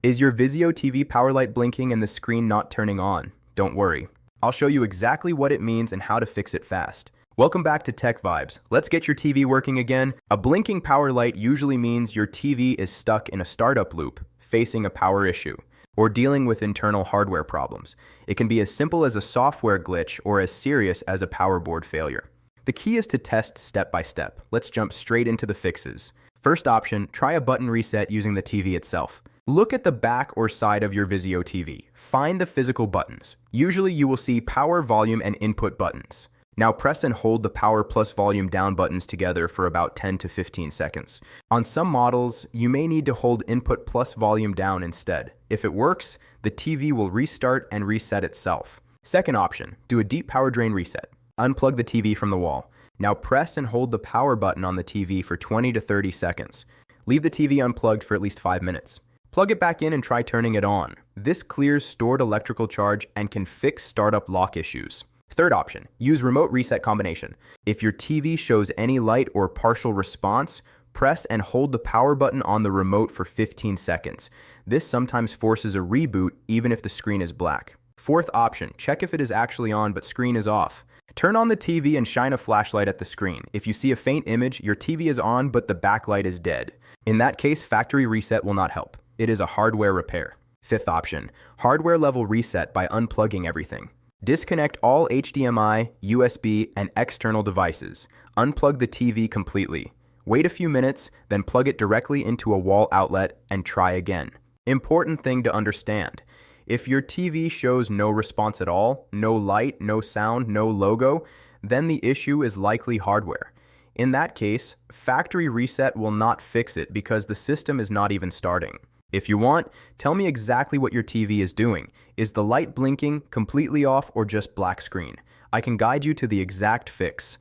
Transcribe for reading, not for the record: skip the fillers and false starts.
Is your Vizio TV power light blinking and the screen not turning on? Don't worry. I'll show you exactly what it means and how to fix it fast. Welcome back to Tech Vibes. Let's get your TV working again. A blinking power light usually means your TV is stuck in a startup loop, facing a power issue, or dealing with internal hardware problems. It can be as simple as a software glitch or as serious as a power board failure. The key is to test step by step. Let's jump straight into the fixes. First option, try a button reset using the TV itself. Look at the back or side of your Vizio TV. Find the physical buttons. Usually you will see power, volume, and input buttons. Now press and hold the power plus volume down buttons together for about 10 to 15 seconds. On some models, you may need to hold input plus volume down instead. If it works, the TV will restart and reset itself. Second option, do a deep power drain reset. Unplug the TV from the wall. Now press and hold the power button on the TV for 20 to 30 seconds. Leave the TV unplugged for at least 5 minutes. Plug it back in and try turning it on. This clears stored electrical charge and can fix startup lock issues. Third option, use remote reset combination. If your TV shows any light or partial response, press and hold the power button on the remote for 15 seconds. This sometimes forces a reboot even if the screen is black. Fourth option, check if it is actually on but screen is off. Turn on the TV and shine a flashlight at the screen. If you see a faint image, your TV is on but the backlight is dead. In that case, factory reset will not help. It is a hardware repair. Fifth option, hardware level reset by unplugging everything. Disconnect all HDMI, USB, and external devices. Unplug the TV completely. Wait a few minutes, then plug it directly into a wall outlet and try again. Important thing to understand. If your TV shows no response at all, no light, no sound, no logo, then the issue is likely hardware. In that case, factory reset will not fix it because the system is not even starting. If you want, tell me exactly what your TV is doing. Is the light blinking, completely off, or just black screen? I can guide you to the exact fix.